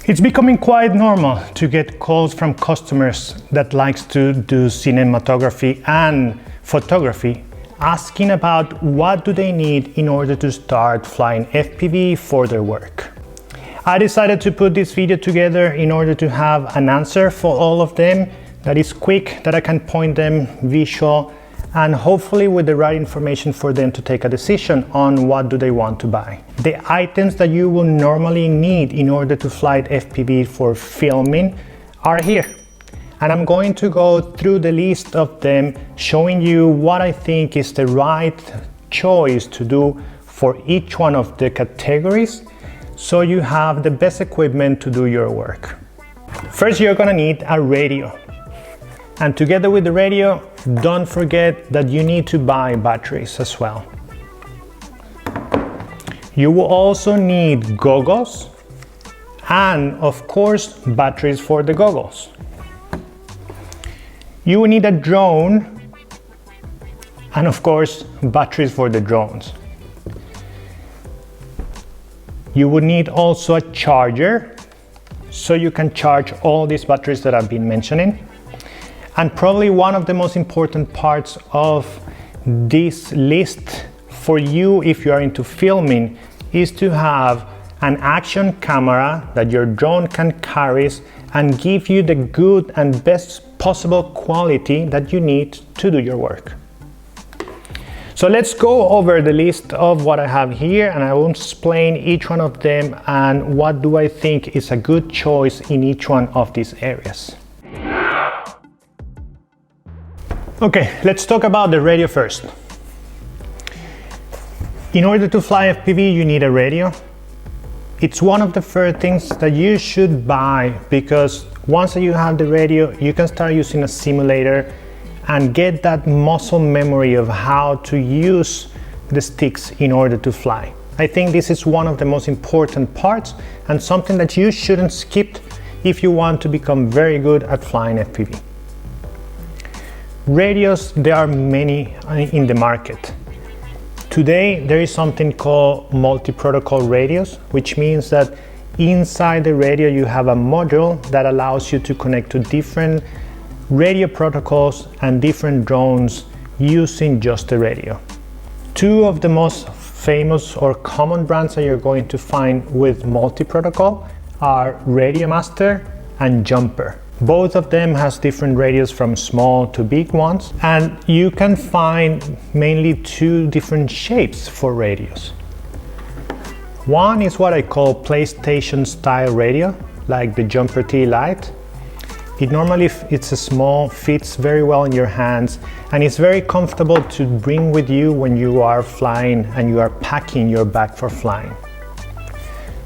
It's becoming quite normal to get calls from customers that likes to do cinematography and photography, asking about what do they need in order to start flying FPV for their work. I decided to put this video together in order to have an answer for all of them that is quick, that I can point them visual, and hopefully with the right information for them to take a decision on what do they want to buy. The items that you will normally need in order to fly FPV for filming are here. And I'm going to go through the list of them, showing you what I think is the right choice to do for each one of the categories, so you have the best equipment to do your work. First, you're gonna need a radio. And together with the radio, don't forget that you need to buy batteries as well. You will also need goggles and, of course, batteries for the goggles. You will need a drone and, of course, batteries for the drones. You will need also a charger so you can charge all these batteries that I've been mentioning. And probably one of the most important parts of this list for you if you are into filming is to have an action camera that your drone can carry and give you the good and best possible quality that you need to do your work. So let's go over the list of what I have here, and I will explain each one of them and what do I think is a good choice in each one of these areas. Okay, let's talk about the radio first. In order to fly FPV, you need a radio. It's one of the first things that you should buy, because once you have the radio, you can start using a simulator and get that muscle memory of how to use the sticks in order to fly. I think this is one of the most important parts and something that you shouldn't skip if you want to become very good at flying FPV. Radios, there are many in the market. Today there is something called multi-protocol radios, which means that inside the radio you have a module that allows you to connect to different radio protocols and different drones using just the radio. Two of the most famous or common brands that you're going to find with multi-protocol are Radio Master and Jumper. Both of them has different radios from small to big ones, and you can find mainly two different shapes for radios. One is what I call PlayStation style radio, like the Jumper T Lite. It's a small, fits very well in your hands, and it's very comfortable to bring with you when you are flying and you are packing your bag for flying.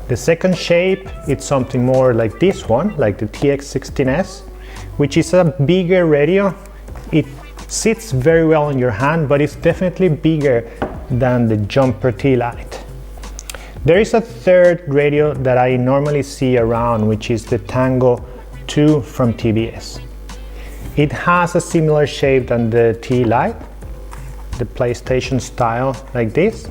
The second shape, it's something more like this one, like the TX16S, which is a bigger radio. It sits very well in your hand, but it's definitely bigger than the Jumper T Lite. There is a third radio that I normally see around, which is the Tango 2 from TBS. It has a similar shape than the T Lite, the PlayStation style like this,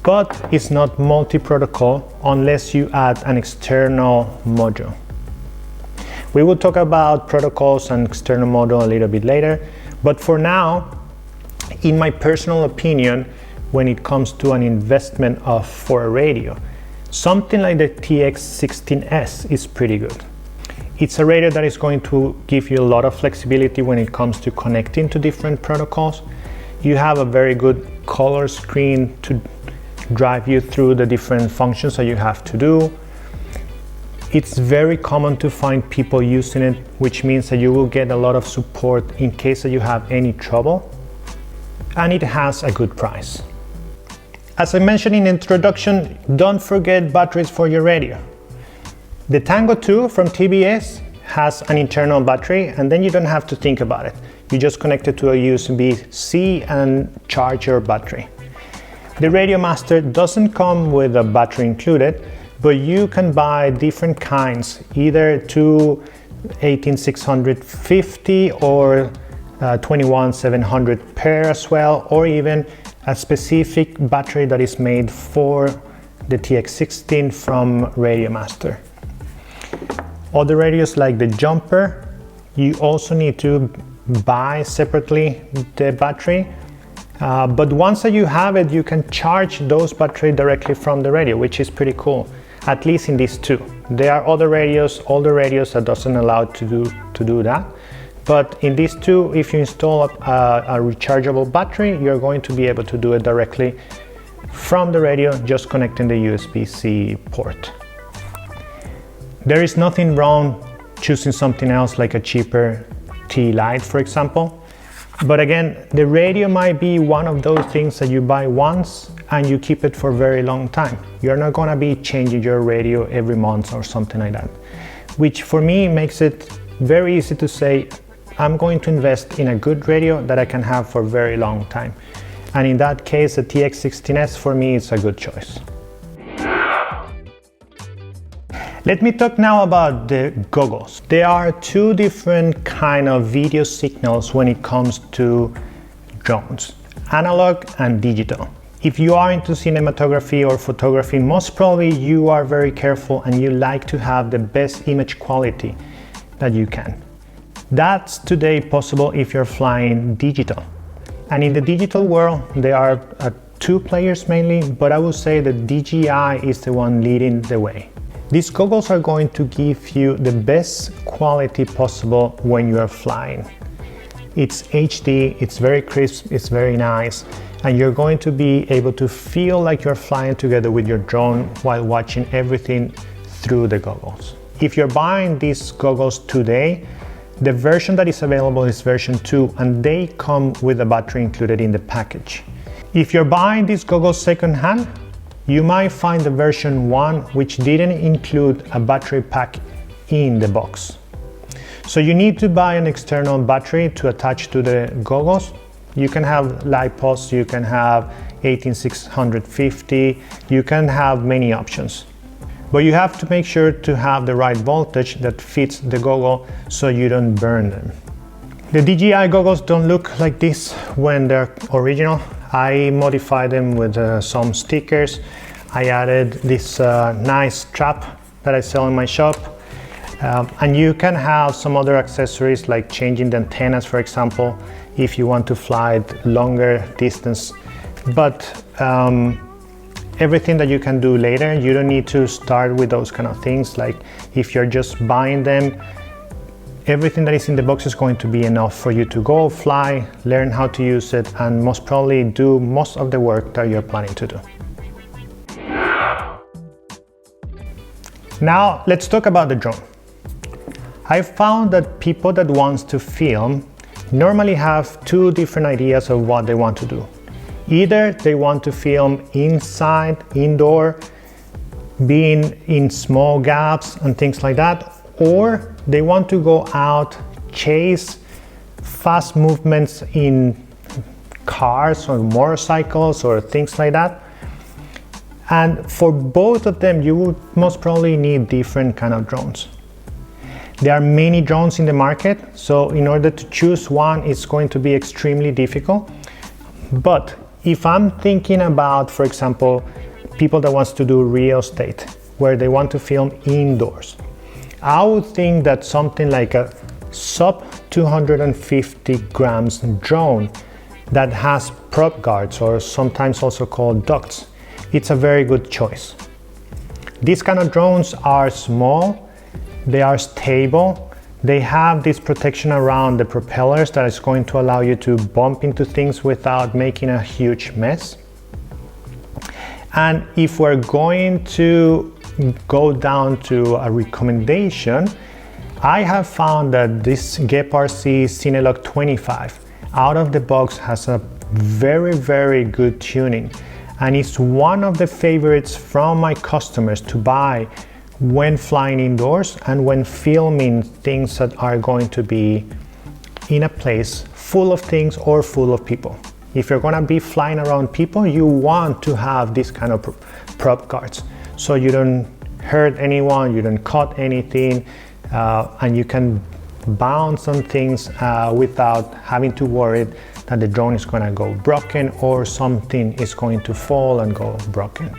but it's not multi-protocol unless you add an external module. We will talk about protocols and external module a little bit later, but for now, in my personal opinion, when it comes to an investment for a radio, something like the TX16S is pretty good. It's a radio that is going to give you a lot of flexibility when it comes to connecting to different protocols. You have a very good color screen to drive you through the different functions that you have to do. It's very common to find people using it, which means that you will get a lot of support in case that you have any trouble, and it has a good price. As I mentioned in the introduction, don't forget batteries for your radio. The Tango 2 from TBS has an internal battery, and then you don't have to think about it. You just connect it to a USB-C and charge your battery. The Radio Master doesn't come with a battery included, but you can buy different kinds, either two 18650 or 21700 pair as well, or even a specific battery that is made for the TX16 from Radiomaster. Other radios like the Jumper, you also need to buy separately the battery, but once that you have it, you can charge those batteries directly from the radio, which is pretty cool, at least in these two. There are other radios, older radios that doesn't allow to do that, but in these two, if you install a rechargeable battery, you're going to be able to do it directly from the radio, just connecting the USB-C port. There is nothing wrong choosing something else like a cheaper T-Lite, for example. But again, the radio might be one of those things that you buy once and you keep it for a very long time. You're not gonna be changing your radio every month or something like that, which for me makes it very easy to say, I'm going to invest in a good radio that I can have for a very long time. And in that case, the TX16S for me is a good choice. Let me talk now about the goggles. There are two different kind of video signals when it comes to drones, analog and digital. If you are into cinematography or photography, most probably you are very careful and you like to have the best image quality that you can. That's today possible if you're flying digital. And in the digital world, there are two players mainly, but I would say that DJI is the one leading the way. These goggles are going to give you the best quality possible when you are flying. It's HD, it's very crisp, it's very nice, and you're going to be able to feel like you're flying together with your drone while watching everything through the goggles. If you're buying these goggles today, the version that is available is version 2, and they come with a battery included in the package. If you're buying these goggles second-hand, you might find the version 1 which didn't include a battery pack in the box. So you need to buy an external battery to attach to the goggles. You can have LiPos, you can have 18650, you can have many options. But you have to make sure to have the right voltage that fits the goggle so you don't burn them. The DJI goggles don't look like this when they're original. I modified them with some stickers. I added this nice strap that I sell in my shop. And you can have some other accessories like changing the antennas, for example, if you want to fly longer distance. But everything that you can do later, you don't need to start with those kind of things. Like if you're just buying them, everything that is in the box is going to be enough for you to go fly, learn how to use it, and most probably do most of the work that you're planning to do. Now let's talk about the drone. I found that people that want to film normally have two different ideas of what they want to do. Either they want to film inside, indoor, being in small gaps and things like that, or they want to go out, chase fast movements in cars or motorcycles or things like that. And for both of them, you would most probably need different kind of drones. There are many drones in the market, so in order to choose one, it's going to be extremely difficult. But if I'm thinking about, for example, people that wants to do real estate, where they want to film indoors, I would think that something like a sub 250 grams drone that has prop guards, or sometimes also called ducts, it's a very good choice. These kind of drones are small, they are stable, they have this protection around the propellers that is going to allow you to bump into things without making a huge mess. And if we're going to go down to a recommendation, I have found that this Gepard C Cinelog 25 out of the box has a very good tuning, and it's one of the favorites from my customers to buy when flying indoors and when filming things that are going to be in a place full of things or full of people. If you're gonna be flying around people, you want to have this kind of prop guards so you don't hurt anyone, you don't cut anything, and you can bounce on things without having to worry that the drone is gonna go broken or something is going to fall and go broken.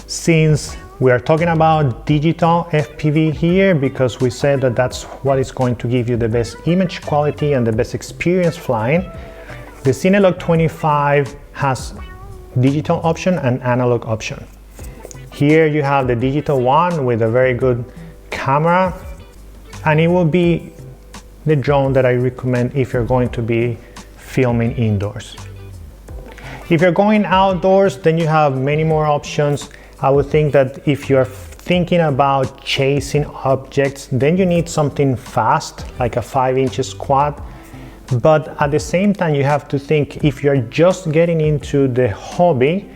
Since we are talking about digital FPV here, because we said that that's what is going to give you the best image quality and the best experience flying, the Cinelog 25 has digital option and analog option. Here you have the digital one with a very good camera, and it will be the drone that I recommend if you're going to be filming indoors. If you're going outdoors, then you have many more options. I would think that if you're thinking about chasing objects, then you need something fast, like a 5-inch quad. But at the same time, you have to think, if you're just getting into the hobby,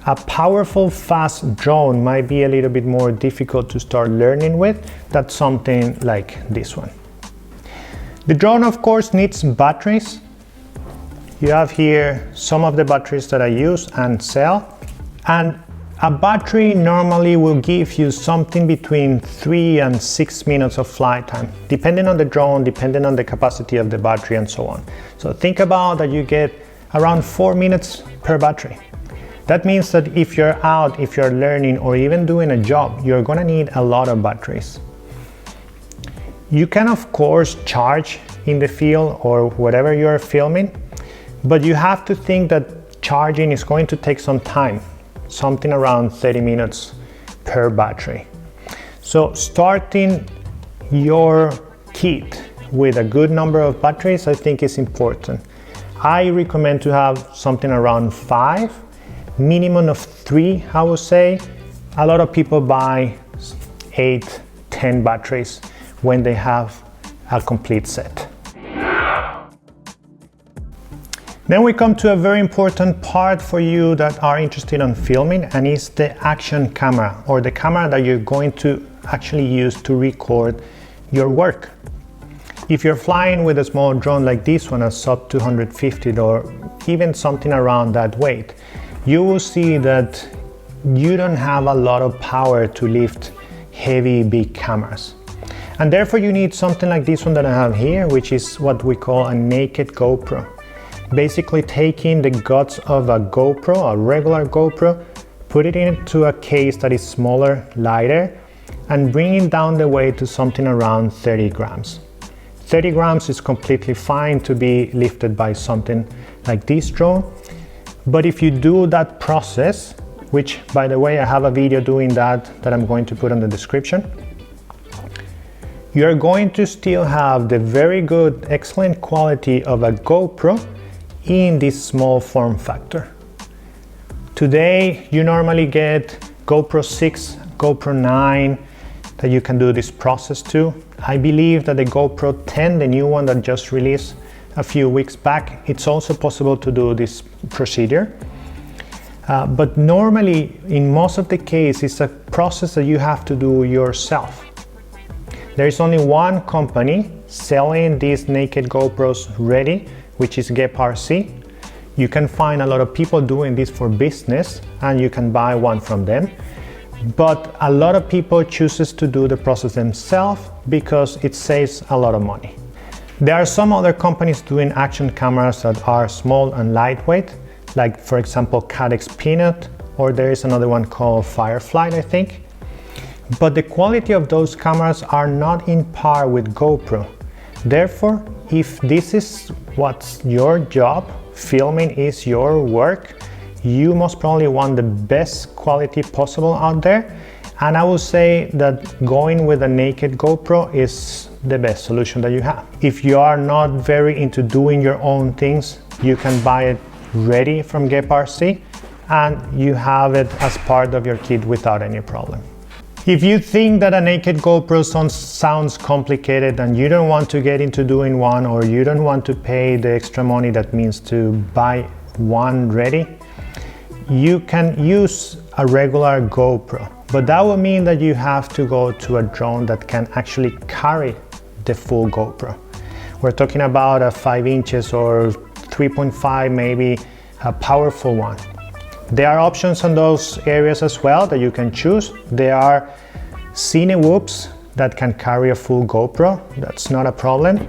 a powerful, fast drone might be a little bit more difficult to start learning with than something like this one. The drone, of course, needs batteries. You have here some of the batteries that I use and sell. And a battery normally will give you something between 3 and 6 minutes of flight time, depending on the drone, depending on the capacity of the battery and so on. So think about that you get around 4 minutes per battery. That means that if you're out, if you're learning or even doing a job, you're gonna need a lot of batteries. You can of course charge in the field or whatever you're filming, but you have to think that charging is going to take some time, something around 30 minutes per battery. So starting your kit with a good number of batteries, I think is important. I recommend to have something around 5, minimum of 3, I would say. A lot of people buy 8, 10 batteries when they have a complete set. Then we come to a very important part for you that are interested in filming, and it's the action camera, or the camera that you're going to actually use to record your work. If you're flying with a small drone like this one, a sub 250 or even something around that weight, you will see that you don't have a lot of power to lift heavy, big cameras. And therefore you need something like this one that I have here, which is what we call a naked GoPro. Basically taking the guts of a GoPro, a regular GoPro, put it into a case that is smaller, lighter, and bringing down the weight to something around 30 grams. 30 grams is completely fine to be lifted by something like this drone. But if you do that process, which by the way, I have a video doing that I'm going to put in the description, you're going to still have the very good, excellent quality of a GoPro in this small form factor. Today, you normally get GoPro 6, GoPro 9 that you can do this process to. I believe that the GoPro 10, the new one that just released a few weeks back, it's also possible to do this procedure. But normally, in most of the cases, it's a process that you have to do yourself. There is only one company selling these naked GoPros ready, which is GEP-RC. You can find a lot of people doing this for business, and you can buy one from them. But a lot of people chooses to do the process themselves because it saves a lot of money. There are some other companies doing action cameras that are small and lightweight, like for example Cadex Peanut, or there is another one called Firefly, I think. But the quality of those cameras are not in par with GoPro. Therefore, if this is what's your job, filming is your work, you most probably want the best quality possible out there. And I would say that going with a naked GoPro is the best solution that you have. If you are not very into doing your own things, you can buy it ready from GEP-RC and you have it as part of your kit without any problem. If you think that a naked GoPro sounds complicated and you don't want to get into doing one, or you don't want to pay the extra money that means to buy one ready, you can use a regular GoPro. But that will mean that you have to go to a drone that can actually carry the full GoPro. We're talking about a 5 inches or 3.5, maybe a powerful one. There are options on those areas as well that you can choose. There are Cinewhoops that can carry a full GoPro, that's not a problem.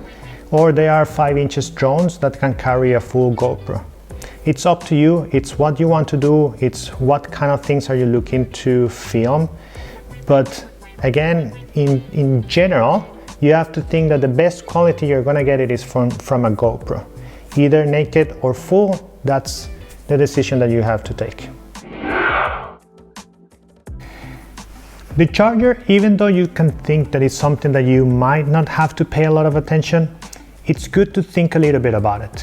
Or there are 5 inches drones that can carry a full GoPro. it's up to you. It's what you want to do. It's what kind of things are you looking to film. But again, in general, you have to think that the best quality you're gonna get it is from a GoPro. Either naked or full, that's the decision that you have to take. The charger, even though you can think that it's something that you might not have to pay a lot of attention, it's good to think a little bit about it.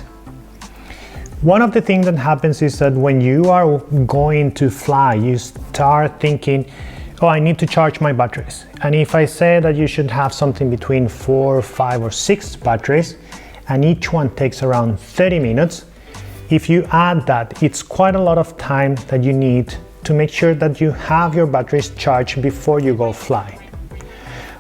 One of the things that happens is that when you are going to fly, you start thinking, oh, I need to charge my batteries. And if I say that you should have something between 4, 5, or 6 batteries, and each one takes around 30 minutes, if you add that, it's quite a lot of time that you need to make sure that you have your batteries charged before you go flying.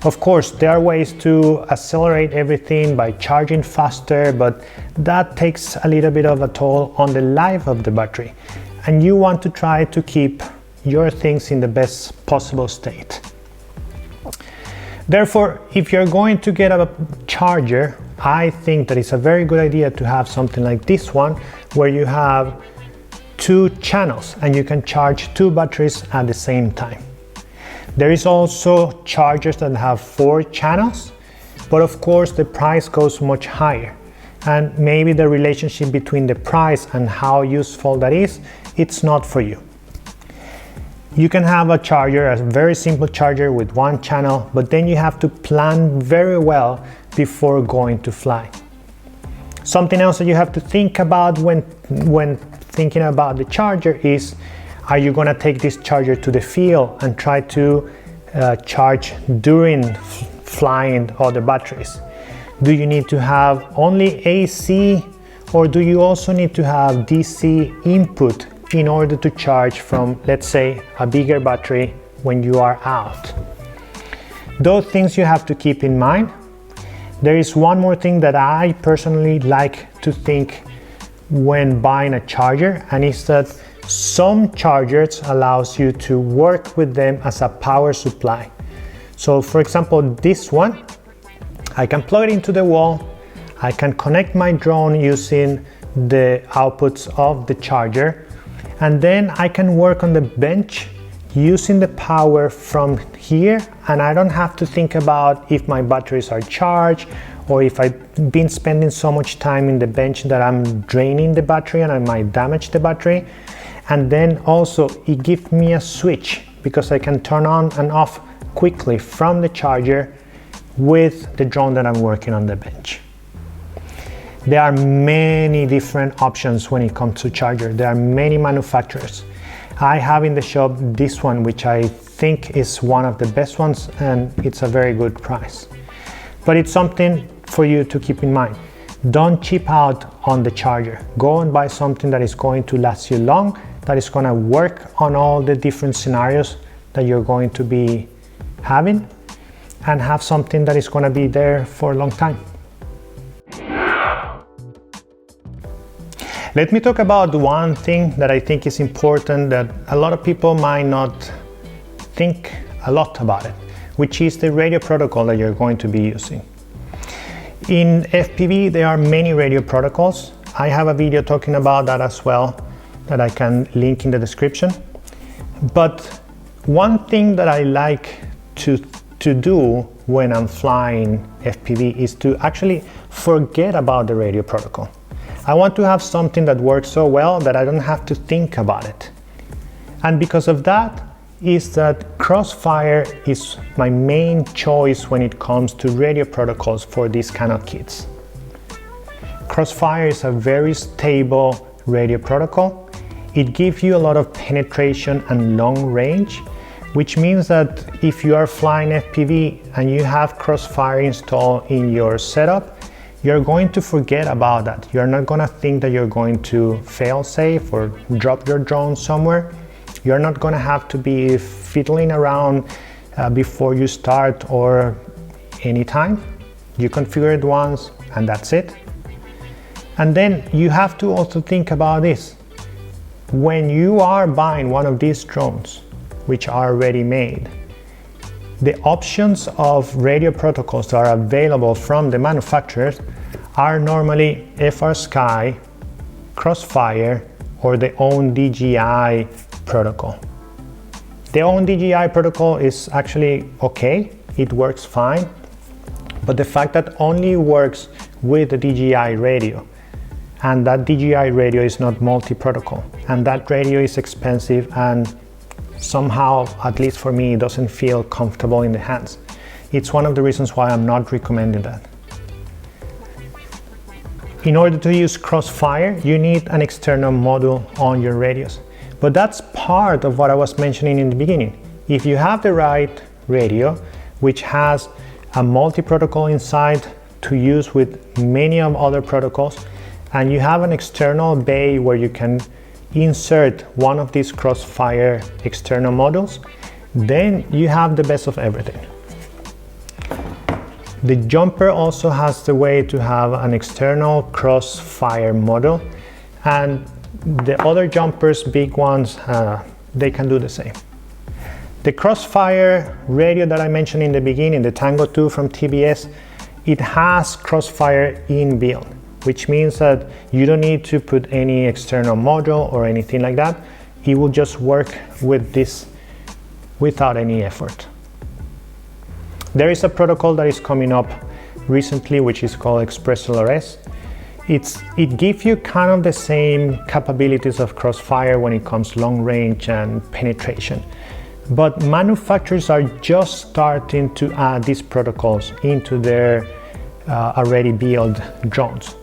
Of course, there are ways to accelerate everything by charging faster, but that takes a little bit of a toll on the life of the battery. And you want to try to keep your things in the best possible state. Therefore, if you're going to get a charger, I think that it's a very good idea to have something like this one, where you have 2 channels and you can charge 2 batteries at the same time. There is also chargers that have 4 channels, but of course the price goes much higher. And maybe the relationship between the price and how useful that is, it's not for you. You can have a charger, a very simple charger with 1 channel, but then you have to plan very well before going to fly. Something else that you have to think about when thinking about the charger is, are you going to take this charger to the field and try to charge during flying other batteries? Do you need to have only AC, or do you also need to have DC input in order to charge from, let's say, a bigger battery when you are out? Those things you have to keep in mind. There is one more thing that I personally like to think when buying a charger, and it's that some chargers allows you to work with them as a power supply. So for example, this one, I can plug it into the wall, I can connect my drone using the outputs of the charger, and then I can work on the bench using the power from here, and I don't have to think about if my batteries are charged or if I've been spending so much time in the bench that I'm draining the battery and I might damage the battery. And then also it gives me a switch because I can turn on and off quickly from the charger with the drone that I'm working on the bench. There are many different options when it comes to charger. There are many manufacturers. I have in the shop this one, which I think is one of the best ones, and it's a very good price. But it's something for you to keep in mind. Don't cheap out on the charger. Go and buy something that is going to last you long, that is going to work on all the different scenarios that you're going to be having, and have something that is going to be there for a long time. Let me talk about one thing that I think is important that a lot of people might not think a lot about it, which is the radio protocol that you're going to be using. In FPV, there are many radio protocols. I have a video talking about that as well that I can link in the description. But one thing that I like to do when I'm flying FPV is to actually forget about the radio protocol. I want to have something that works so well that I don't have to think about it. And because of that is that Crossfire is my main choice when it comes to radio protocols for these kind of kits. Crossfire is a very stable radio protocol. It gives you a lot of penetration and long range, which means that if you are flying FPV and you have Crossfire installed in your setup, you're going to forget about that. You're not going to think that you're going to fail safe or drop your drone somewhere. You're not going to have to be fiddling around before you start or anytime. You configure it once and that's it. And then you have to also think about this. When you are buying one of these drones, which are already made, the options of radio protocols that are available from the manufacturers are normally FrSky, Crossfire, or the own DJI protocol. The own DJI protocol is actually okay, it works fine, but the fact that only works with the DJI radio, and that DJI radio is not multi-protocol, and that radio is expensive and somehow, at least for me, it doesn't feel comfortable in the hands. It's one of the reasons why I'm not recommending that. In order to use Crossfire, you need an external module on your radios. But that's part of what I was mentioning in the beginning. If you have the right radio, which has a multi-protocol inside to use with many of other protocols, and you have an external bay where you can insert one of these Crossfire external modules, then you have the best of everything. The jumper also has the way to have an external Crossfire module, and the other jumpers, big ones, they can do the same. The Crossfire radio that I mentioned in the beginning, the Tango 2 from TBS, it has Crossfire inbuilt, which means that you don't need to put any external module or anything like that. It will just work with this without any effort. There is a protocol that is coming up recently, which is called ExpressLRS. It gives you kind of the same capabilities of Crossfire when it comes long range and penetration. But manufacturers are just starting to add these protocols into their already built drones.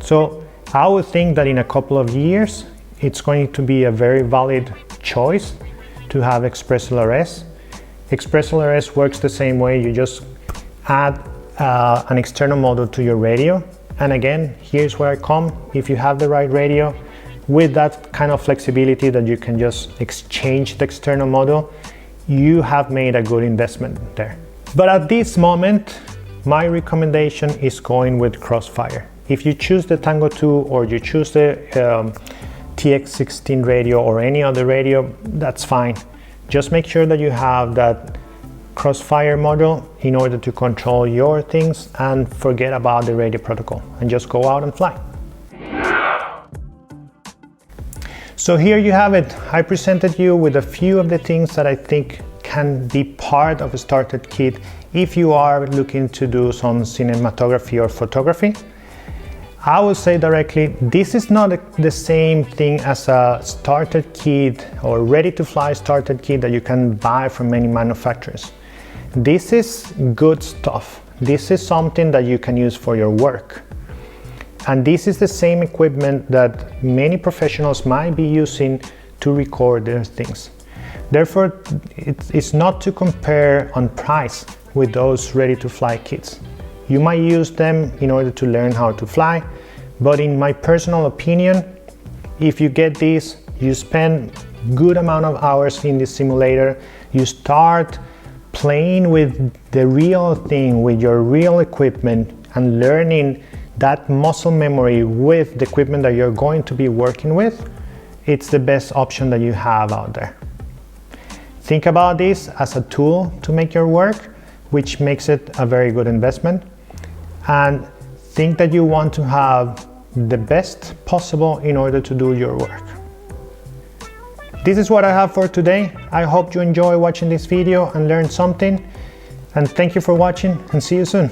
So I would think that in a couple of years, it's going to be a very valid choice to have ExpressLRS. ExpressLRS works the same way. You just add an external module to your radio. And again, here's where I come. If you have the right radio with that kind of flexibility that you can just exchange the external module, you have made a good investment there. But at this moment, my recommendation is going with Crossfire. If you choose the Tango 2 or you choose the TX16 radio or any other radio, that's fine. Just make sure that you have that Crossfire module in order to control your things, and forget about the radio protocol and just go out and fly. So here you have it. I presented you with a few of the things that I think can be part of a starter kit if you are looking to do some cinematography or photography. I will say directly, this is not the same thing as a starter kit or ready to fly starter kit that you can buy from many manufacturers. This is good stuff. This is something that you can use for your work. And this is the same equipment that many professionals might be using to record their things. Therefore, it's not to compare on price with those ready to fly kits. You might use them in order to learn how to fly, but in my personal opinion, if you get this, you spend good amount of hours in the simulator, you start playing with the real thing, with your real equipment, and learning that muscle memory with the equipment that you're going to be working with, it's the best option that you have out there. Think about this as a tool to make your work, which makes it a very good investment. And think that you want to have the best possible in order to do your work. This is what I have for today. I hope you enjoy watching this video and learn something. And thank you for watching, and see you soon.